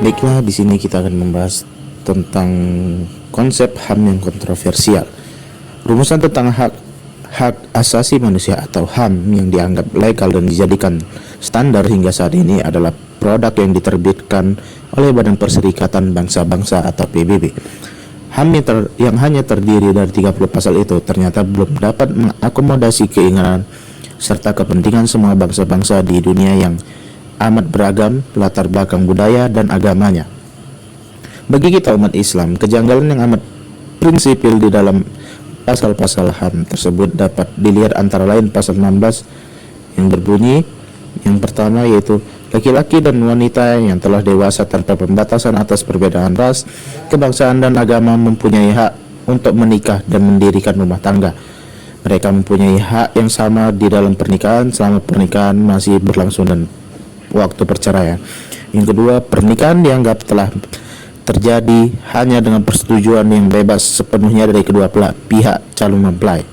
Baiklah, di sini kita akan membahas tentang konsep HAM yang kontroversial. Rumusan tentang hak asasi manusia atau HAM yang dianggap legal dan dijadikan standar hingga saat ini adalah produk yang diterbitkan oleh Badan Perserikatan Bangsa-Bangsa atau PBB. HAM yang hanya terdiri dari 30 pasal itu ternyata belum dapat mengakomodasi keinginan serta kepentingan semua bangsa-bangsa di dunia yang amat beragam latar belakang budaya dan agamanya. Bagi kita umat Islam, kejanggalan yang amat prinsipil di dalam pasal-pasal HAM tersebut dapat dilihat antara lain pasal 16 yang berbunyi yang pertama, yaitu laki-laki dan wanita yang telah dewasa tanpa pembatasan atas perbedaan ras, kebangsaan dan agama mempunyai hak untuk menikah dan mendirikan rumah tangga. Mereka mempunyai hak yang sama di dalam pernikahan selama pernikahan masih berlangsung dan waktu perceraian. Yang kedua, pernikahan dianggap telah terjadi hanya dengan persetujuan yang bebas sepenuhnya dari kedua pihak calon mempelai.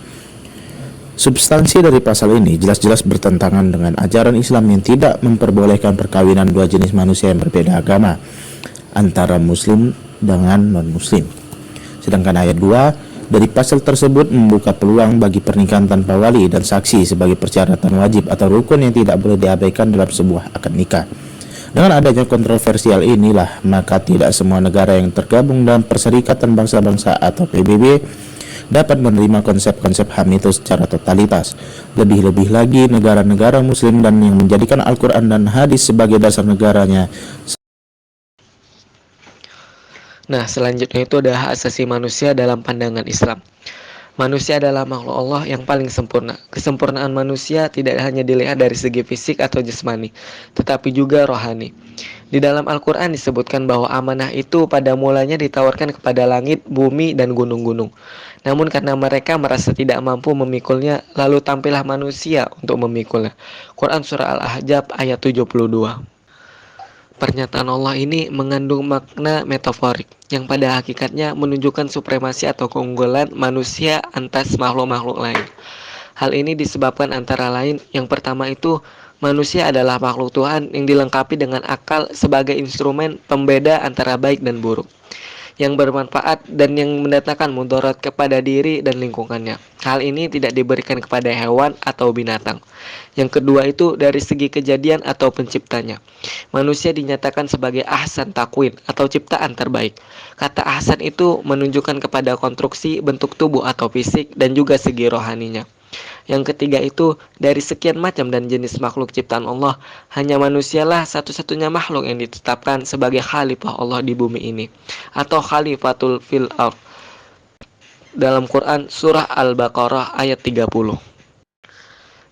Substansi dari pasal ini jelas-jelas bertentangan dengan ajaran Islam yang tidak memperbolehkan perkawinan dua jenis manusia yang berbeda agama antara muslim dengan non-muslim. Sedangkan ayat 2 dari pasal tersebut membuka peluang bagi pernikahan tanpa wali dan saksi sebagai persyaratan wajib atau rukun yang tidak boleh diabaikan dalam sebuah akad nikah. Dengan adanya kontroversial inilah, maka tidak semua negara yang tergabung dalam Perserikatan Bangsa-Bangsa atau PBB dapat menerima konsep-konsep HAM itu secara totalitas. Lebih-lebih lagi negara-negara muslim dan yang menjadikan Al-Quran dan hadis sebagai dasar negaranya. Nah, selanjutnya itu ada hak asasi manusia dalam pandangan Islam. Manusia adalah makhluk Allah yang paling sempurna. Kesempurnaan manusia tidak hanya dilihat dari segi fisik atau jasmani, tetapi juga rohani. Di dalam Al-Quran disebutkan bahwa amanah itu pada mulanya ditawarkan kepada langit, bumi, dan gunung-gunung. Namun karena mereka merasa tidak mampu memikulnya, lalu tampillah manusia untuk memikulnya. Quran Surah Al-Ahzab ayat 72. Pernyataan Allah ini mengandung makna metaforik yang pada hakikatnya menunjukkan supremasi atau keunggulan manusia atas makhluk-makhluk lain. Hal ini disebabkan antara lain, yang pertama itu manusia adalah makhluk Tuhan yang dilengkapi dengan akal sebagai instrumen pembeda antara baik dan buruk, yang bermanfaat dan yang mendatangkan mudarat kepada diri dan lingkungannya. Hal ini tidak diberikan kepada hewan atau binatang. Yang kedua itu dari segi kejadian atau penciptanya. Manusia dinyatakan sebagai ahsan takwin atau ciptaan terbaik. Kata ahsan itu menunjukkan kepada konstruksi bentuk tubuh atau fisik dan juga segi rohaninya. Yang ketiga itu dari sekian macam dan jenis makhluk ciptaan Allah, hanya manusialah satu-satunya makhluk yang ditetapkan sebagai khalifah Allah di bumi ini, atau khalifatul fil ard, dalam Quran surah Al-Baqarah ayat 30.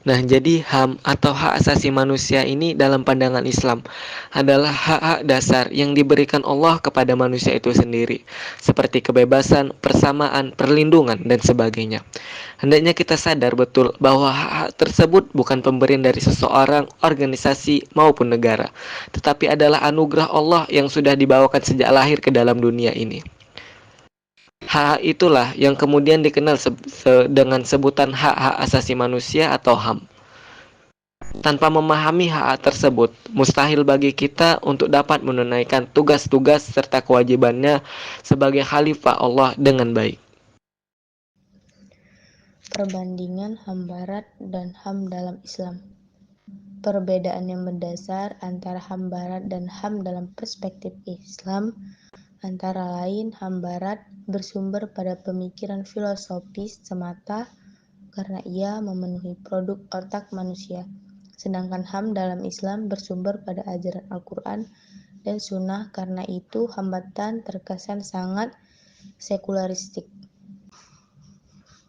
Nah, jadi HAM atau hak asasi manusia ini dalam pandangan Islam adalah hak-hak dasar yang diberikan Allah kepada manusia itu sendiri, seperti kebebasan, persamaan, perlindungan, dan sebagainya. Hendaknya kita sadar betul bahwa hak-hak tersebut bukan pemberian dari seseorang, organisasi, maupun negara, tetapi adalah anugerah Allah yang sudah dibawakan sejak lahir ke dalam dunia ini. Hak itulah yang kemudian dikenal dengan sebutan hak-hak asasi manusia atau HAM. Tanpa memahami hak tersebut, mustahil bagi kita untuk dapat menunaikan tugas-tugas serta kewajibannya sebagai khalifah Allah dengan baik. Perbandingan HAM Barat dan HAM dalam Islam. Perbedaan yang mendasar antara HAM Barat dan HAM dalam perspektif Islam antara lain HAM Barat bersumber pada pemikiran filosofis semata karena ia memenuhi produk otak manusia. Sedangkan HAM dalam Islam bersumber pada ajaran Al-Quran dan Sunnah, karena itu hambatan terkesan sangat sekularistik.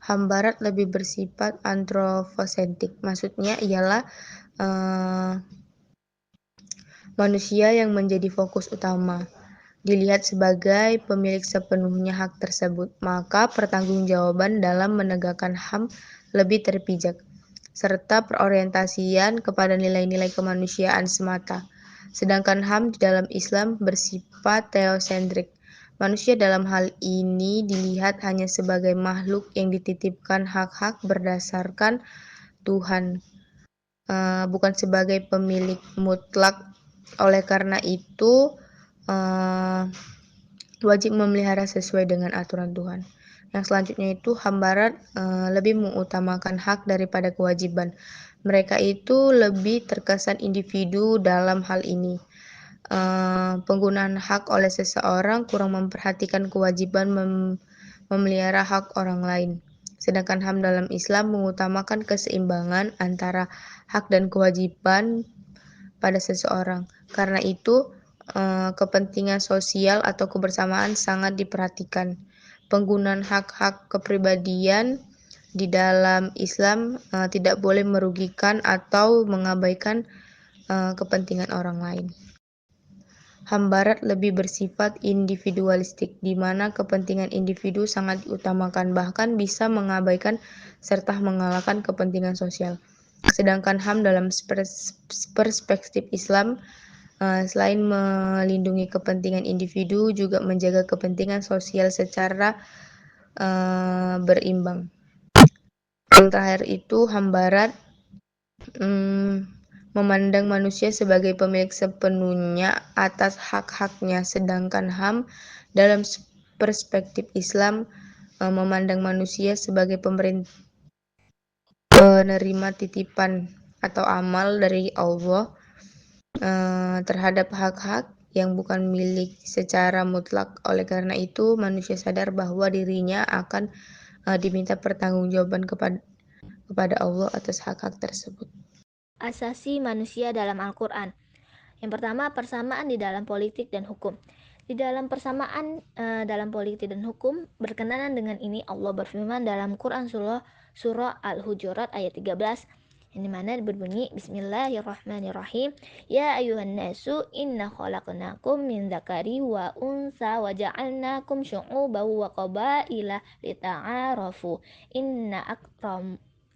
HAM Barat lebih bersifat antroposentrik, maksudnya ialah manusia yang menjadi fokus utama, dilihat sebagai pemilik sepenuhnya hak tersebut, maka pertanggungjawaban dalam menegakkan HAM lebih terpijak, serta perorientasian kepada nilai-nilai kemanusiaan semata. Sedangkan HAM di dalam Islam bersifat teosentrik. Manusia dalam hal ini dilihat hanya sebagai makhluk yang dititipkan hak-hak berdasarkan Tuhan, bukan sebagai pemilik mutlak. Oleh karena itu, wajib memelihara sesuai dengan aturan Tuhan. Yang selanjutnya itu HAM Barat lebih mengutamakan hak daripada kewajiban. Mereka itu lebih terkesan individu dalam hal ini. Penggunaan hak oleh seseorang kurang memperhatikan kewajiban memelihara hak orang lain. Sedangkan HAM dalam Islam mengutamakan keseimbangan antara hak dan kewajiban pada seseorang. Karena itu, kepentingan sosial atau kebersamaan sangat diperhatikan. Penggunaan hak-hak kepribadian di dalam Islam tidak boleh merugikan atau mengabaikan kepentingan orang lain. HAM Barat lebih bersifat individualistik, di mana kepentingan individu sangat diutamakan, bahkan bisa mengabaikan serta mengalahkan kepentingan sosial. Sedangkan HAM dalam perspektif Islam, selain melindungi kepentingan individu, juga menjaga kepentingan sosial secara berimbang. Yang terakhir itu HAM Barat memandang manusia sebagai pemilik sepenuhnya atas hak-haknya, sedangkan HAM dalam perspektif Islam memandang manusia sebagai penerima titipan atau amal dari Allah terhadap hak-hak yang bukan milik secara mutlak. Oleh karena itu, manusia sadar bahwa dirinya akan diminta pertanggungjawaban kepada Allah atas hak-hak tersebut. Asasi manusia dalam Al-Quran. Yang pertama, persamaan di dalam politik dan hukum. Di dalam persamaan dalam politik dan hukum, berkenaan dengan ini Allah berfirman dalam Quran surah Al-Hujurat ayat 13, yang dimana berbunyi Bismillahirrahmanirrahim. Ya ayuhan nasu inna khalaqnakum min dzakari wa unsa wa ja'alnakum syu'uban wa qabaila lita'arafu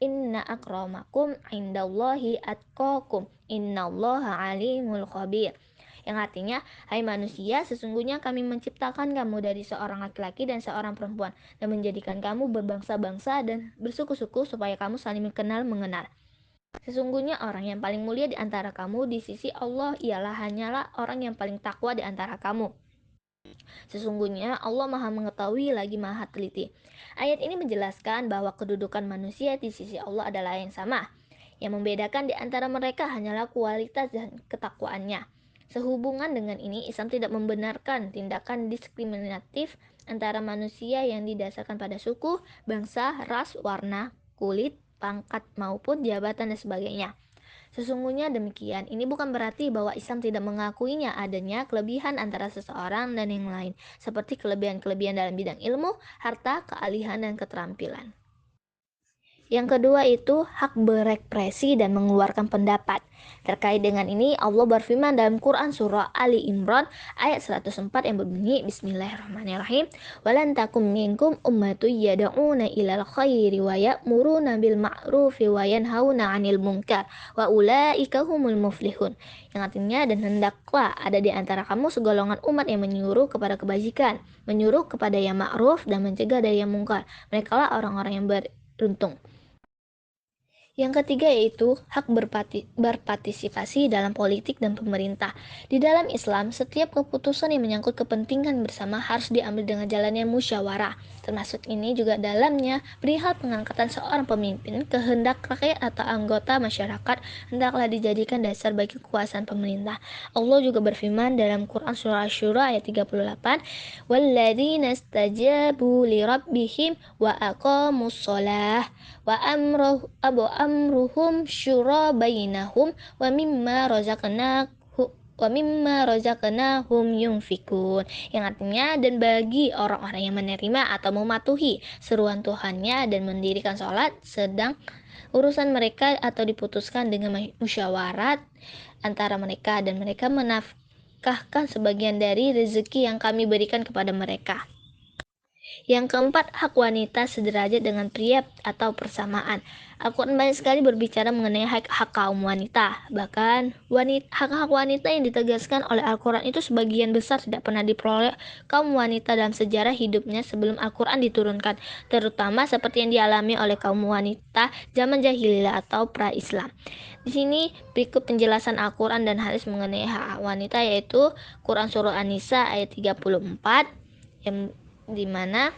Inna akramakum indallahi atqakum innallaha alimul khabir. Yang artinya, hai manusia, sesungguhnya kami menciptakan kamu dari seorang laki-laki dan seorang perempuan dan menjadikan kamu berbangsa-bangsa dan bersuku-suku supaya kamu saling mengenal. Sesungguhnya orang yang paling mulia di antara kamu di sisi Allah hanyalah orang yang paling takwa di antara kamu. Sesungguhnya Allah Maha mengetahui lagi Maha teliti. Ayat ini menjelaskan bahwa kedudukan manusia di sisi Allah adalah yang sama. Yang membedakan di antara mereka hanyalah kualitas dan ketakwaannya. Sehubungan dengan ini, Islam tidak membenarkan tindakan diskriminatif antara manusia yang didasarkan pada suku, bangsa, ras, warna, kulit, pangkat, maupun jabatan dan sebagainya. Sesungguhnya demikian, ini bukan berarti bahwa Islam tidak mengakuinya adanya kelebihan antara seseorang dan yang lain, seperti kelebihan-kelebihan dalam bidang ilmu, harta, keahlian, dan keterampilan. Yang kedua itu hak berekspresi dan mengeluarkan pendapat. Terkait dengan ini, Allah berfirman dalam Quran surah Ali Imran ayat 104 yang berbunyi Bismillahirrahmanirrahim. Walan takum minkum ummatu yad'una ilal khairi wa ya'muruna bil ma'rufi wa yanhauna 'anil munkar wa ulaika humul muflihun. Yang artinya, dan hendaklah ada di antara kamu segolongan umat yang menyuruh kepada kebajikan, menyuruh kepada yang ma'ruf dan mencegah dari yang mungkar. Merekalah orang-orang yang beruntung. Yang ketiga yaitu hak berpartisipasi dalam politik dan pemerintah. Di dalam Islam, setiap keputusan yang menyangkut kepentingan bersama harus diambil dengan jalannya musyawarah. Termasuk ini juga dalamnya perihal pengangkatan seorang pemimpin, kehendak rakyat atau anggota masyarakat hendaklah dijadikan dasar bagi kekuasaan pemerintah. Allah juga berfirman dalam Quran surah Asy-Syura ayat 38, "Walladzina istajabu li rabbihim wa aqamus shalah wa amruhum syura bainahum wa mimma razaqnahum yunfikun." Yang artinya, dan bagi orang-orang yang menerima atau mematuhi seruan Tuhannya dan mendirikan sholat, sedang urusan mereka atau diputuskan dengan musyawarat antara mereka, dan mereka menafkahkan sebagian dari rezeki yang kami berikan kepada mereka. Yang keempat, hak wanita sederajat dengan pria atau persamaan. Al-Quran banyak sekali berbicara mengenai hak kaum wanita. Bahkan, hak-hak wanita yang ditegaskan oleh Al-Quran itu sebagian besar tidak pernah diperoleh kaum wanita dalam sejarah hidupnya sebelum Al-Quran diturunkan, terutama seperti yang dialami oleh kaum wanita zaman jahiliyah atau pra-Islam. Di sini berikut penjelasan Al-Quran dan hadis mengenai hak wanita, yaitu Quran Surah An-Nisa ayat 34, yang dimana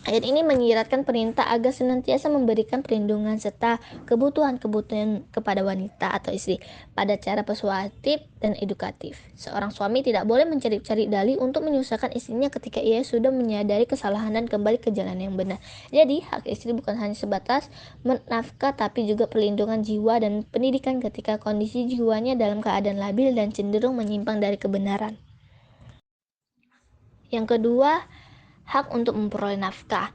ayat ini menyiratkan perintah agar senantiasa memberikan perlindungan serta kebutuhan-kebutuhan kepada wanita atau istri pada cara persuasif dan edukatif. Seorang suami tidak boleh mencari-cari dalih untuk menyusahkan istrinya ketika ia sudah menyadari kesalahan dan kembali ke jalan yang benar. Jadi, hak istri bukan hanya sebatas nafkah, tapi juga perlindungan jiwa dan pendidikan ketika kondisi jiwanya dalam keadaan labil dan cenderung menyimpang dari kebenaran. Yang kedua, hak untuk memperoleh nafkah.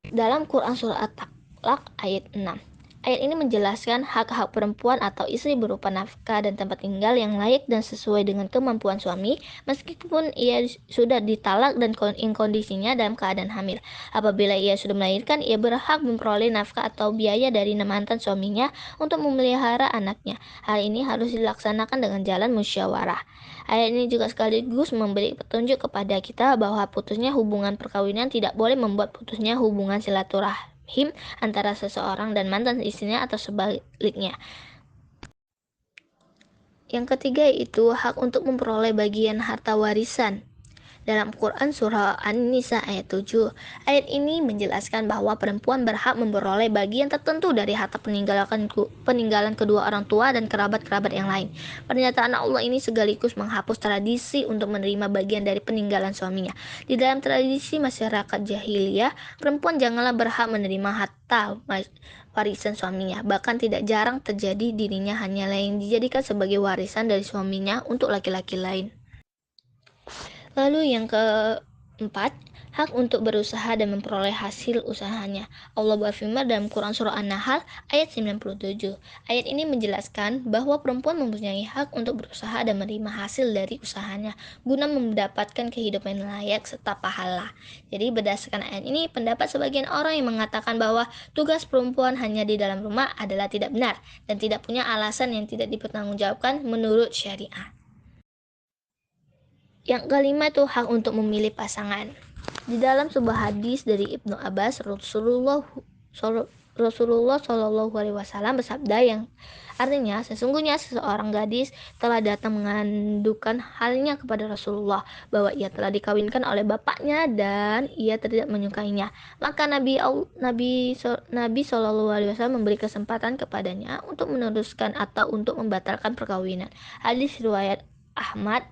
Dalam Quran Surah At-Talaq ayat 6. Ayat ini menjelaskan hak-hak perempuan atau istri berupa nafkah dan tempat tinggal yang layak dan sesuai dengan kemampuan suami, meskipun ia sudah ditalak dan kondisinya dalam keadaan hamil. Apabila ia sudah melahirkan, ia berhak memperoleh nafkah atau biaya dari mantan suaminya untuk memelihara anaknya. Hal ini harus dilaksanakan dengan jalan musyawarah. Ayat ini juga sekaligus memberi petunjuk kepada kita bahwa putusnya hubungan perkawinan tidak boleh membuat putusnya hubungan silaturahim antara seseorang dan mantan istrinya atau sebaliknya. Yang ketiga yaitu hak untuk memperoleh bagian harta warisan. Dalam Quran Surah An-Nisa ayat 7, ayat ini menjelaskan bahwa perempuan berhak memperoleh bagian tertentu dari harta peninggalan kedua orang tua dan kerabat-kerabat yang lain. Pernyataan Allah ini sekaligus menghapus tradisi untuk menerima bagian dari peninggalan suaminya. Di dalam tradisi masyarakat jahiliyah, perempuan janganlah berhak menerima harta warisan suaminya. Bahkan tidak jarang terjadi dirinya hanyalah yang dijadikan sebagai warisan dari suaminya untuk laki-laki lain. Lalu yang keempat, hak untuk berusaha dan memperoleh hasil usahanya. Allah berfirman dalam Quran Surah An-Nahl ayat 97. Ayat ini menjelaskan bahwa perempuan mempunyai hak untuk berusaha dan menerima hasil dari usahanya guna mendapatkan kehidupan layak serta pahala. Jadi berdasarkan ayat ini, pendapat sebagian orang yang mengatakan bahwa tugas perempuan hanya di dalam rumah adalah tidak benar dan tidak punya alasan yang tidak dipertanggungjawabkan menurut syariah. Yang kelima itu hak untuk memilih pasangan. Di dalam sebuah hadis dari Ibnu Abbas, Rasulullah Shallallahu Alaihi Wasallam bersabda yang artinya sesungguhnya seseorang gadis telah datang mengadukan halnya kepada Rasulullah bahwa ia telah dikawinkan oleh bapaknya dan ia tidak menyukainya. Maka Nabi Shallallahu Alaihi Wasallam memberi kesempatan kepadanya untuk meneruskan atau untuk membatalkan perkawinan. Hadis riwayat Ahmad,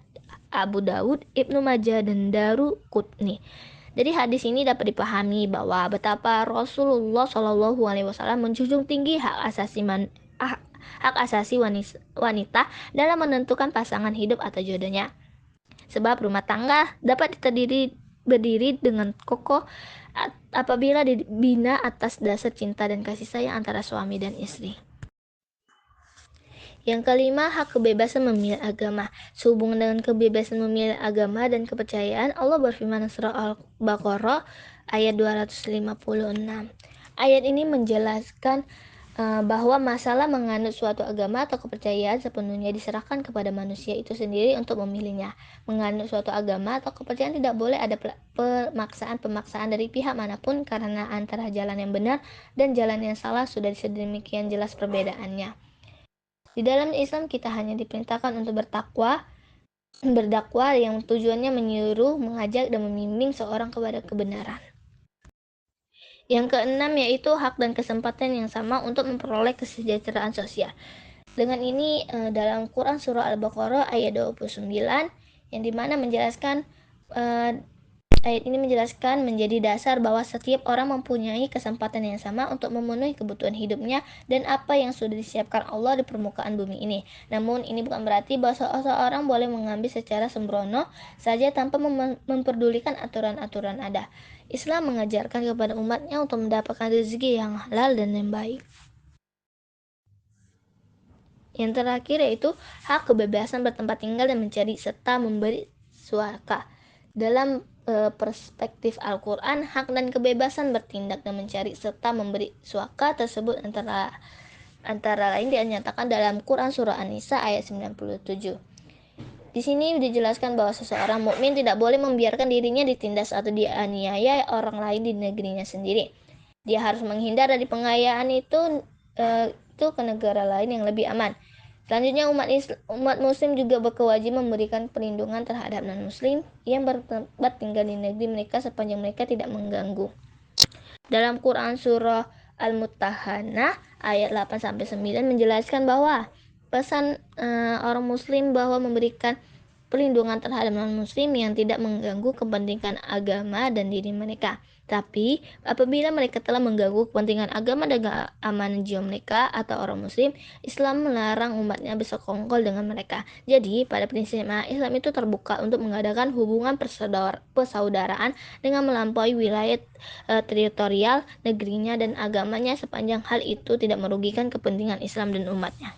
Abu Daud, Ibnu Majah, dan Daruqutni. Dari hadis ini dapat dipahami bahwa betapa Rasulullah Shallallahu Alaihi Wasallam menjunjung tinggi hak asasi wanita dalam menentukan pasangan hidup atau jodohnya. Sebab rumah tangga dapat berdiri dengan kokoh apabila dibina atas dasar cinta dan kasih sayang antara suami dan istri. Yang kelima, hak kebebasan memilih agama. Sehubungan dengan kebebasan memilih agama dan kepercayaan, Allah berfirman surah Al-Baqarah ayat 256. Ayat ini menjelaskan bahwa masalah menganut suatu agama atau kepercayaan sepenuhnya diserahkan kepada manusia itu sendiri untuk memilihnya. Menganut suatu agama atau kepercayaan tidak boleh ada pemaksaan dari pihak manapun karena antara jalan yang benar dan jalan yang salah sudah sedemikian jelas perbedaannya. Di dalam Islam kita hanya diperintahkan untuk berdakwah yang tujuannya menyuruh, mengajak, dan membimbing seorang kepada kebenaran. Yang keenam yaitu hak dan kesempatan yang sama untuk memperoleh kesejahteraan sosial. Dengan ini dalam Quran Surah Al-Baqarah ayat 29 yang dimana menjelaskan ayat ini menjelaskan menjadi dasar bahwa setiap orang mempunyai kesempatan yang sama untuk memenuhi kebutuhan hidupnya dan apa yang sudah disiapkan Allah di permukaan bumi ini. Namun ini bukan berarti bahwa seseorang boleh mengambil secara sembrono saja tanpa memperdulikan aturan-aturan ada. Islam mengajarkan kepada umatnya untuk mendapatkan rezeki yang halal dan yang baik. Yang terakhir yaitu hak kebebasan bertempat tinggal dan mencari serta memberi suaka. Dalam perspektif Al-Quran, hak dan kebebasan bertindak dan mencari serta memberi suaka tersebut antara lain dinyatakan dalam Quran Surah An-Nisa ayat 97. Di sini dijelaskan bahwa seseorang mukmin tidak boleh membiarkan dirinya ditindas atau dianiaya orang lain di negerinya sendiri. Dia harus menghindar dari pengayaan itu ke negara lain yang lebih aman. Selanjutnya, umat muslim juga berkewajiban memberikan perlindungan terhadap non-muslim yang bertempat tinggal di negeri mereka sepanjang mereka tidak mengganggu. Dalam Quran Surah Al-Muttahanah ayat 8-9 menjelaskan bahwa pesan orang muslim bahwa memberikan perlindungan terhadap non-muslim yang tidak mengganggu kepentingan agama dan diri mereka. Tapi apabila mereka telah mengganggu kepentingan agama dan keamanan jiwa mereka atau orang muslim, Islam melarang umatnya bersekongkol dengan mereka. Jadi pada prinsipnya Islam itu terbuka untuk mengadakan hubungan persaudaraan dengan melampaui wilayah teritorial negerinya dan agamanya sepanjang hal itu tidak merugikan kepentingan Islam dan umatnya.